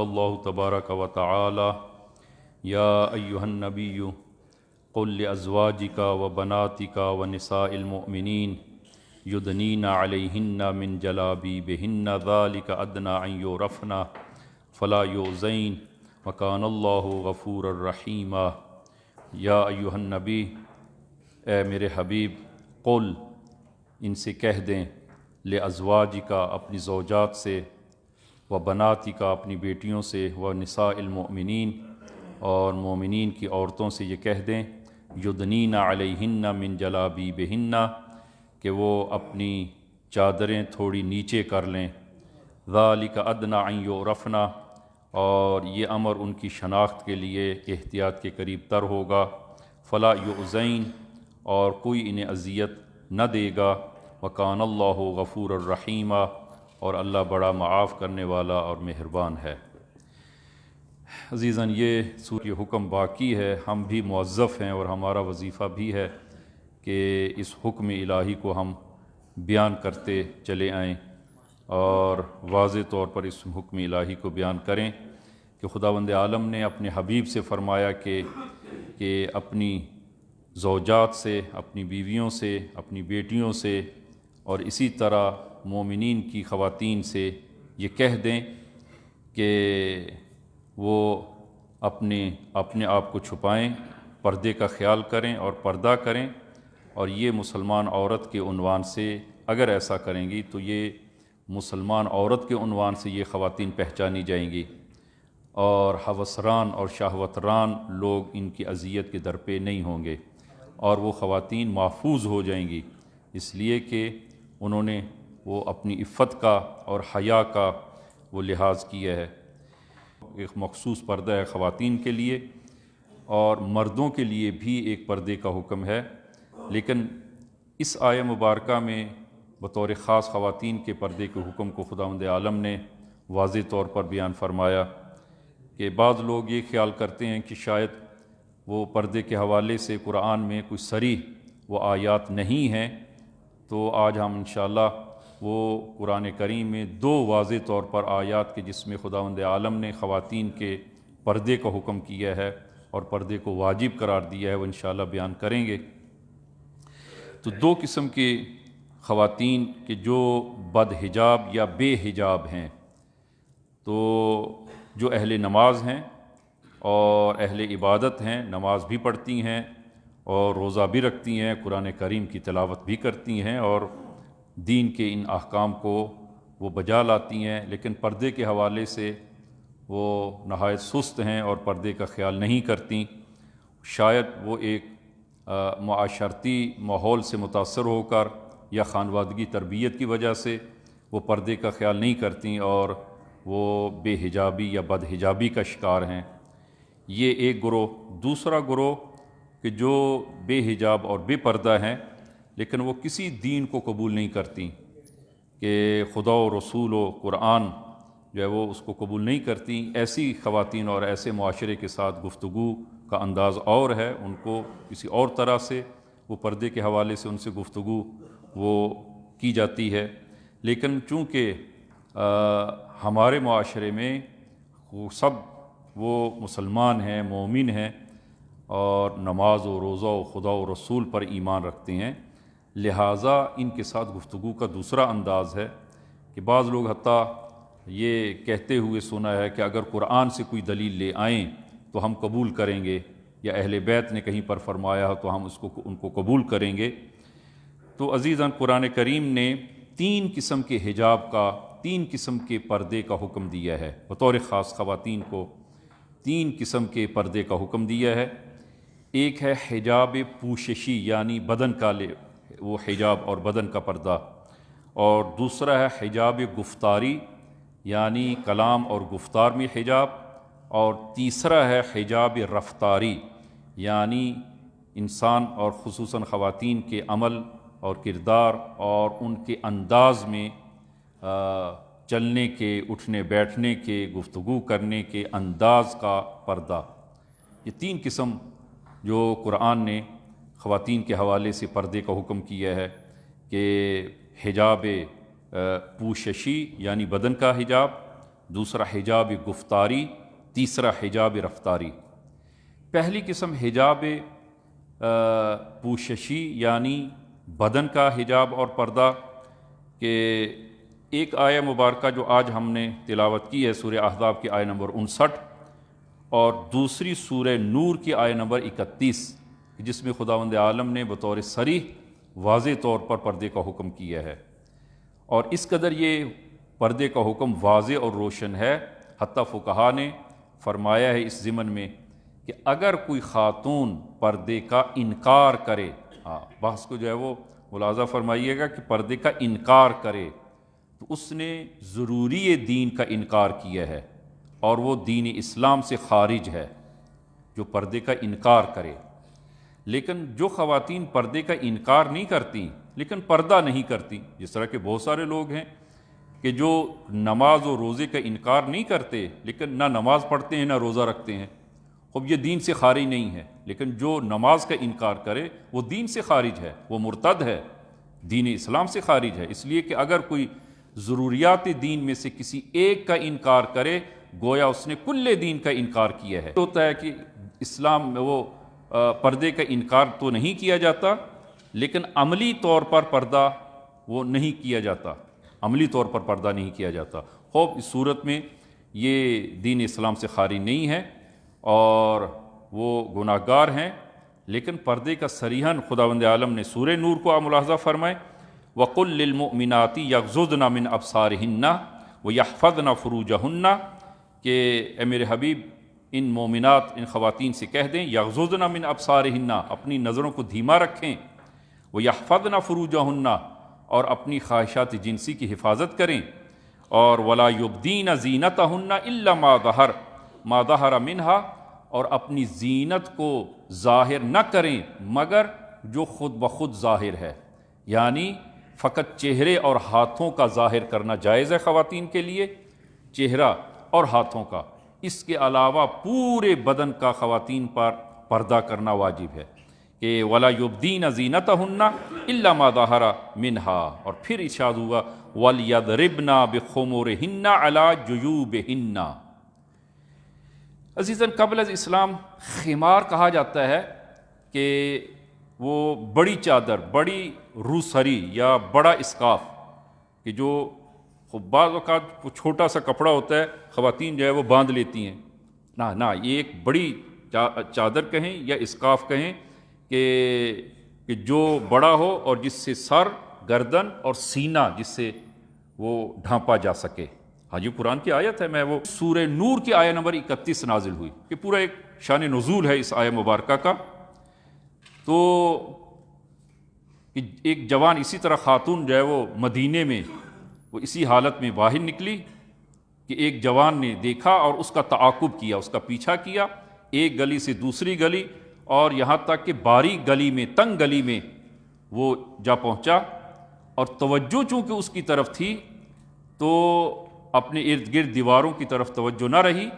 اللہ تبارک و تعالی یا ایہا النبی قل لازواجک و بناتک و نساء المؤمنین یدنین علیہن من جلابیبہن ذالک ادنی ان یعرفن فلا یؤذین وکان اللہ غفورا رحیما۔ یا ایہا النبی، اے میرے حبیب، قل، ان سے کہہ دیں، لازواجک، اپنی زوجات سے، و بناتک، اپنی بیٹیوں سے، و نساء المؤمنین، اور مومنین کی عورتوں سے یہ کہہ دیں، یدنین علیہن من جلابیبہن، کہ وہ اپنی چادریں تھوڑی نیچے کر لیں، ذالک ادنی ان یعرفن، اور یہ امر ان کی شناخت کے لیے احتیاط کے قریب تر ہوگا، فلا یؤذین، اور کوئی انہیں اذیت نہ دے گا، وکان اللہ غفور الرحیم، اور اللہ بڑا معاف کرنے والا اور مہربان ہے۔ عزیزاً، یہ سورہ حکم باقی ہے، ہم بھی موظف ہیں اور ہمارا وظیفہ بھی ہے کہ اس حکم الہی کو ہم بیان کرتے چلے آئیں اور واضح طور پر اس حکم الہی کو بیان کریں کہ خداوند عالم نے اپنے حبیب سے فرمایا کہ اپنی زوجات سے، اپنی بیویوں سے، اپنی بیٹیوں سے، اور اسی طرح مومنین کی خواتین سے یہ کہہ دیں کہ وہ اپنے آپ کو چھپائیں، پردے کا خیال کریں اور پردہ کریں، اور یہ مسلمان عورت کے عنوان سے اگر ایسا کریں گی تو یہ مسلمان عورت کے عنوان سے یہ خواتین پہچانی جائیں گی، اور ہوسران اور شہوتران لوگ ان کی اذیت کے در پہ نہیں ہوں گے، اور وہ خواتین محفوظ ہو جائیں گی، اس لیے کہ انہوں نے وہ اپنی عفت کا اور حیا کا وہ لحاظ کیا ہے۔ ایک مخصوص پردہ ہے خواتین کے لیے، اور مردوں کے لیے بھی ایک پردے کا حکم ہے، لیکن اس آیہ مبارکہ میں بطور خاص خواتین کے پردے کے حکم کو خداوند عالم نے واضح طور پر بیان فرمایا کہ بعض لوگ یہ خیال کرتے ہیں کہ شاید وہ پردے کے حوالے سے قرآن میں کوئی صریح وہ آیات نہیں ہیں، تو آج ہم انشاءاللہ وہ قرآن کریم میں دو واضح طور پر آیات کے جس میں خداوند عالم نے خواتین کے پردے کا حکم کیا ہے اور پردے کو واجب قرار دیا ہے، وہ انشاءاللہ بیان کریں گے۔ تو دو قسم کے خواتین کہ جو بد حجاب یا بے حجاب ہیں، تو جو اہل نماز ہیں اور اہل عبادت ہیں، نماز بھی پڑھتی ہیں اور روزہ بھی رکھتی ہیں، قرآن کریم کی تلاوت بھی کرتی ہیں اور دین کے ان احکام کو وہ بجا لاتی ہیں، لیکن پردے کے حوالے سے وہ نہایت سست ہیں اور پردے کا خیال نہیں کرتی۔ شاید وہ ایک معاشرتی ماحول سے متاثر ہو کر یا خانوادگی تربیت کی وجہ سے وہ پردے کا خیال نہیں کرتی اور وہ بے حجابی یا بد حجابی کا شکار ہیں۔ یہ ایک گروہ۔ دوسرا گروہ کہ جو بے حجاب اور بے پردہ ہیں لیکن وہ کسی دین کو قبول نہیں کرتی، کہ خدا و رسول و قرآن جو ہے وہ اس کو قبول نہیں کرتی، ایسی خواتین اور ایسے معاشرے کے ساتھ گفتگو کا انداز اور ہے، ان کو کسی اور طرح سے وہ پردے کے حوالے سے ان سے گفتگو وہ کی جاتی ہے۔ لیکن چونکہ ہمارے معاشرے میں وہ سب وہ مسلمان ہیں، مومن ہیں، اور نماز و روزہ و خدا و رسول پر ایمان رکھتے ہیں، لہٰذا ان کے ساتھ گفتگو کا دوسرا انداز ہے کہ بعض لوگ حتیٰ یہ کہتے ہوئے سنا ہے کہ اگر قرآن سے کوئی دلیل لے آئیں تو ہم قبول کریں گے، یا اہل بیت نے کہیں پر فرمایا ہو تو ہم ان کو قبول کریں گے۔ تو عزیزاً، قرآن کریم نے تین قسم کے حجاب کا، تین قسم کے پردے کا حکم دیا ہے، بطور خاص خواتین کو تین قسم کے پردے کا حکم دیا ہے۔ ایک ہے حجاب پوششی، یعنی بدن کا وہ حجاب اور بدن کا پردہ، اور دوسرا ہے حجاب گفتاری، یعنی کلام اور گفتار میں حجاب، اور تیسرا ہے حجاب رفتاری، یعنی انسان اور خصوصاً خواتین کے عمل اور کردار اور ان کے انداز میں چلنے کے، اٹھنے بیٹھنے کے، گفتگو کرنے کے انداز کا پردہ۔ یہ تین قسم جو قرآن نے خواتین کے حوالے سے پردے کا حکم کیا ہے کہ حجاب پوششی یعنی بدن کا حجاب، دوسرا حجاب گفتاری، تیسرا حجاب رفتاری۔ پہلی قسم حجاب پوششی یعنی بدن کا حجاب اور پردہ، کہ ایک آیہ مبارکہ جو آج ہم نے تلاوت کی ہے سورہ احزاب کی آیہ نمبر 59، اور دوسری سورہ نور کی آیہ نمبر 31، جس میں خداوند عالم نے بطور صریح واضح طور پر پردے کا حکم کیا ہے۔ اور اس قدر یہ پردے کا حکم واضح اور روشن ہے، حتیٰ فقہا نے فرمایا ہے اس ضمن میں کہ اگر کوئی خاتون پردے کا انکار کرے، بحث کو جو ہے وہ ملاحظہ فرمائیے گا کہ پردے کا انکار کرے تو اس نے ضروری دین کا انکار کیا ہے، اور وہ دین اسلام سے خارج ہے جو پردے کا انکار کرے۔ لیکن جو خواتین پردے کا انکار نہیں کرتی لیکن پردہ نہیں کرتی، جس طرح کے بہت سارے لوگ ہیں کہ جو نماز و روزے کا انکار نہیں کرتے لیکن نہ نماز پڑھتے ہیں نہ روزہ رکھتے ہیں، خب یہ دین سے خارج نہیں ہے، لیکن جو نماز کا انکار کرے وہ دین سے خارج ہے، وہ مرتد ہے، دین اسلام سے خارج ہے۔ اس لیے کہ اگر کوئی ضروریات دین میں سے کسی ایک کا انکار کرے گویا اس نے کل دین کا انکار کیا ہے۔ ہوتا ہے کہ اسلام میں وہ پردے کا انکار تو نہیں کیا جاتا لیکن عملی طور پر پردہ وہ نہیں کیا جاتا، عملی طور پر پردہ نہیں کیا جاتا۔ خوب اس صورت میں یہ دین اسلام سے خارج نہیں ہے اور وہ گناہ گار ہیں، لیکن پردے کا صریحاً خداوند عالم نے سورہ نور کو آپ ملاحظہ فرمائیں، وَقُلْ لِلْمُؤْمِنَاتِ يَغْضُضْنَ مِنْ أَبْصَارِهِنَّ وَيَحْفَظْنَ فُرُوجَهُنَّ، کہ اے میرے حبیب ان مومنات، ان خواتین سے کہہ دیں یغضضن من ابصارہن، اپنی نظروں کو دھیما رکھیں، ویحفظن فروجہن، اور اپنی خواہشات جنسی کی حفاظت کریں، اور ولا یبدین زینتہن الا ما ظہر منہا، اور اپنی زینت کو ظاہر نہ کریں مگر جو خود بخود ظاہر ہے، یعنی فقط چہرے اور ہاتھوں کا ظاہر کرنا جائز ہے خواتین کے لیے، چہرہ اور ہاتھوں کا، اس کے علاوہ پورے بدن کا خواتین پر پردہ کرنا واجب ہے، کہ ولا یبدین زینتہن الا ما ظہر منہا، اور پھر ارشاد ہوا وَلْيَضْرِبْنَ بِخُمُرِهِنَّ عَلَى جُيُوبِهِنَّ۔ عزیزاً، قبل از اسلام خمار کہا جاتا ہے کہ وہ بڑی چادر، بڑی روسری یا بڑا اسکاف، کہ جو بعض اوقات وہ چھوٹا سا کپڑا ہوتا ہے خواتین جو ہے وہ باندھ لیتی ہیں، نہ یہ ایک بڑی چادر کہیں یا اسکاف کہیں کہ جو بڑا ہو اور جس سے سر، گردن اور سینہ جس سے وہ ڈھانپا جا سکے۔ ہاں یہ قرآن کی آیت ہے، میں وہ سورہ نور کی آیہ نمبر 31 نازل ہوئی، کہ پورا ایک شان نزول ہے اس آیہ مبارکہ کا۔ تو ایک جوان اسی طرح خاتون جو ہے وہ مدینے میں وہ اسی حالت میں باہر نکلی کہ ایک جوان نے دیکھا اور اس کا تعاقب کیا، اس کا پیچھا کیا، ایک گلی سے دوسری گلی، اور یہاں تک کہ باریک گلی میں، تنگ گلی میں وہ جا پہنچا، اور توجہ چونکہ اس کی طرف تھی تو اپنے ارد گرد دیواروں کی طرف توجہ نہ رہی،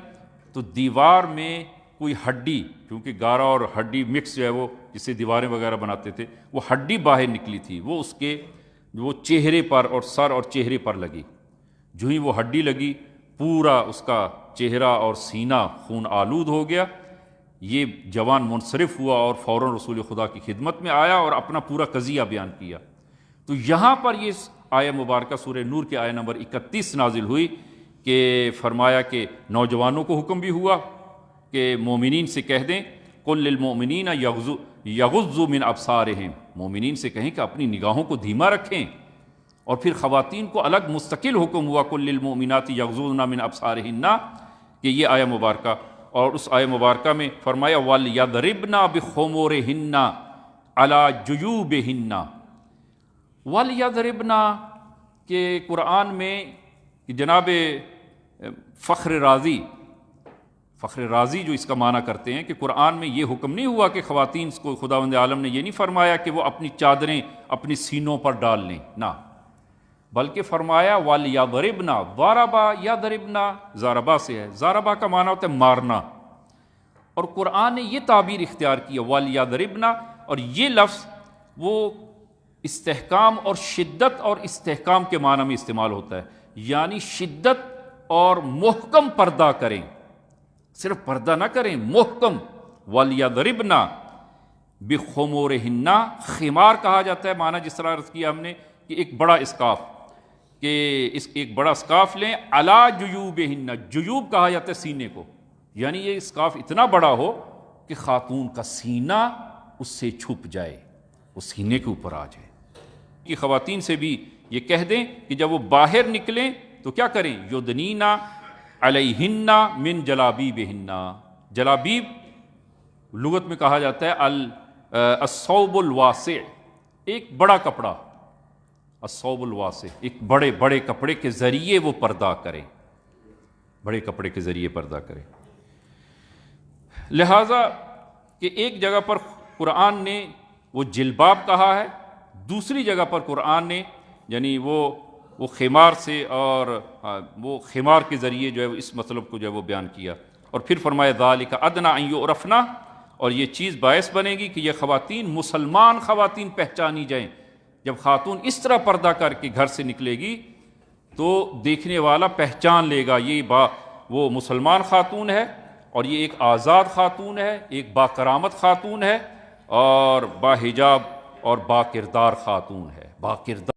تو دیوار میں کوئی ہڈی، کیونکہ گارا اور ہڈی مکس جو ہے وہ جسے دیواریں وغیرہ بناتے تھے، وہ ہڈی باہر نکلی تھی، وہ اس کے وہ چہرے پر اور سر اور چہرے پر لگی۔ جو ہی وہ ہڈی لگی پورا اس کا چہرہ اور سینہ خون آلود ہو گیا۔ یہ جوان منصرف ہوا اور فوراً رسول خدا کی خدمت میں آیا اور اپنا پورا قضیہ بیان کیا۔ تو یہاں پر یہ آیہ مبارکہ سورہ نور کے آیہ نمبر 31 نازل ہوئی، کہ فرمایا کہ نوجوانوں کو حکم بھی ہوا کہ مومنین سے کہہ دیں قل للمؤمنین یغضوا من ابصارہم، مومنین سے کہیں کہ اپنی نگاہوں کو دھیما رکھیں، اور پھر خواتین کو الگ مستقل حکم ہوا قل للمؤمنات یغضضن من ابصارہن، کہ یہ آیہ مبارکہ، اور اس آیہ مبارکہ میں فرمایا وَلْيَضْرِبْنَ بِخُمُرِهِنَّ عَلَى جُيُوبِهِنَّ۔ وَلْيَضْرِبْنَ کہ قرآن میں جناب فخر رازی جو اس کا معنی کرتے ہیں کہ قرآن میں یہ حکم نہیں ہوا کہ خواتین کو خداوند عالم نے یہ نہیں فرمایا کہ وہ اپنی چادریں اپنی سینوں پر ڈال لیں، نہ، بلکہ فرمایا وَلْيَضْرِبْنَ، ضَرَبَ یضربن، ضربہ سے ہے، ضربہ کا معنی ہوتا ہے مارنا، اور قرآن نے یہ تعبیر اختیار کی ہے وَلْيَضْرِبْنَ، اور یہ لفظ وہ استحکام اور شدت اور استحکام کے معنی میں استعمال ہوتا ہے، یعنی شدت اور محکم پردہ کریں، صرف پردہ نہ کریں، محکم، وَلْيَضْرِبْنَ بِخُمُورِهِنَّ، خمار کہا جاتا ہے، معنی جس طرح عرض کیا ہم نے کہ ایک بڑا اسکارف، کہ ایک بڑا اسکارف لیں، عَلَى جُيُوبِهِنَّ، جیوب کہا جاتا ہے سینے کو، یعنی یہ اسکارف اتنا بڑا ہو کہ خاتون کا سینہ اس سے چھپ جائے، وہ سینے کے اوپر آ جائے۔ کہ خواتین سے بھی یہ کہہ دیں کہ جب وہ باہر نکلیں تو کیا کریں، یدنینا علیہن من جلابیبہن، جلابیب لغت میں کہا جاتا ہے الثوب الواسع، ایک بڑا کپڑا، الثوب الواسع، ایک بڑے بڑے کپڑے کے ذریعے وہ پردہ کریں، بڑے کپڑے کے ذریعے پردہ کریں۔ لہٰذا کہ ایک جگہ پر قرآن نے وہ جلباب کہا ہے، دوسری جگہ پر قرآن نے یعنی وہ خمار سے اور وہ خمار کے ذریعے جو ہے اس مطلب کو جو ہے وہ بیان کیا، اور پھر فرمایا ذالک ادنی ان یعرفن، اور یہ چیز باعث بنے گی کہ یہ خواتین، مسلمان خواتین پہچانی جائیں۔ جب خاتون اس طرح پردہ کر کے گھر سے نکلے گی تو دیکھنے والا پہچان لے گا یہ وہ مسلمان خاتون ہے، اور یہ ایک آزاد خاتون ہے، ایک با کرامت خاتون ہے، اور با حجاب اور با کردار خاتون ہے، با کردار